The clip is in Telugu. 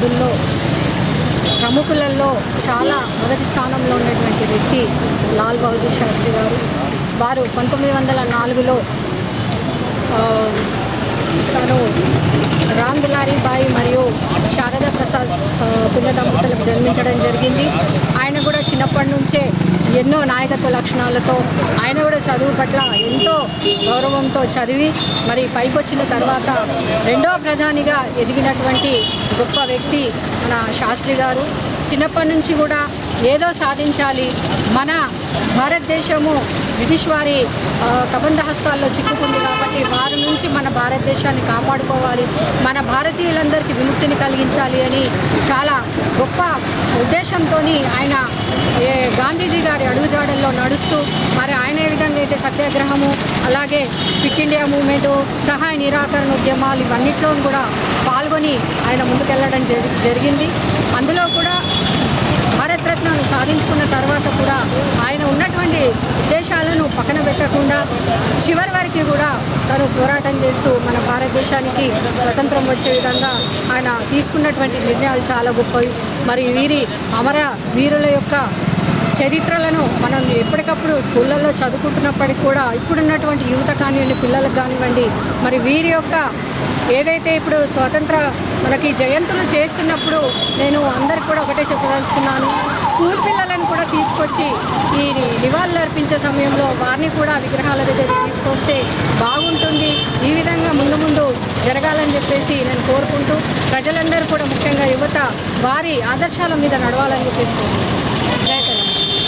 యోధుల్లో ప్రముఖులలో చాలా మొదటి స్థానంలో ఉన్నటువంటి వ్యక్తి లాల్ బహదూర్ శాస్త్రి గారు. వారు 1904లో తను రామ్ దులారీ బాయి మరియు శారదా ప్రసాద్ పుణ్య దంపతులకు జన్మించడం జరిగింది. ఆయన కూడా చిన్నప్పటి నుంచే ఎన్నో నాయకత్వ లక్షణాలతో ఆయన కూడా చదువు పట్ల ఎంతో గౌరవంతో చదివి మరి పైకి వచ్చిన తర్వాత రెండో ప్రధానిగా ఎదిగినటువంటి గొప్ప వ్యక్తి మన శాస్త్రి గారు. చిన్నప్పటి నుంచి కూడా ఏదో సాధించాలి, మన భారతదేశము బ్రిటిష్ వారి కబంధ హస్తాల్లో చిక్కుకుంది కాబట్టి వారి నుంచి మన భారతదేశాన్ని కాపాడుకోవాలి, మన భారతీయులందరికీ విముక్తిని కలిగించాలి అని చాలా గొప్ప ఉద్దేశంతో ఆయన గాంధీజీ గారి అడుగుజాడల్లో నడుస్తూ మరి ఆయన ఏ విధంగా అయితే సత్యాగ్రహము అలాగే క్విట్ ఇండియా మూవ్మెంటు సహాయ నిరాకరణ ఉద్యమాలు ఇవన్నిట్లో కూడా పాల్గొని ఆయన ముందుకెళ్ళడం జరిగింది. అందులో కూడా భారతరత్నాన్ని సాధించుకున్న తర్వాత కూడా ఆయన ఉన్నటువంటి ఉద్దేశాలను పక్కన పెట్టకుండా చివరి వరకు కూడా తను పోరాటం చేస్తూ మన భారతదేశానికి స్వతంత్రం వచ్చే విధంగా ఆయన తీసుకున్నటువంటి నిర్ణయాలు చాలా గొప్పవి. మరి వీరి అమర వీరుల యొక్క చరిత్రలను మనం ఎప్పటికప్పుడు స్కూళ్ళల్లో చదువుకుంటున్నప్పటికీ కూడా ఇప్పుడున్నటువంటి యువత కానివ్వండి, పిల్లలకు కానివ్వండి, మరి వీరి యొక్క ఏదైతే ఇప్పుడు స్వాతంత్ర మనకి జయంతులు చేస్తున్నప్పుడు నేను అందరికి కూడా ఒకటే చెప్పదలుచుకున్నాను, స్కూల్ పిల్లలను కూడా తీసుకొచ్చి ఈ నివాళులు అర్పించే సమయంలో వారిని కూడా విగ్రహాల దగ్గరికి తీసుకొస్తే బాగుంటుంది. ఈ విధంగా ముందు ముందు జరగాలని చెప్పేసి నేను కోరుకుంటూ ప్రజలందరూ కూడా ముఖ్యంగా యువత వారి ఆదర్శాల మీద నడవాలని చెప్పేసి కోరుకుంటున్నాను. జై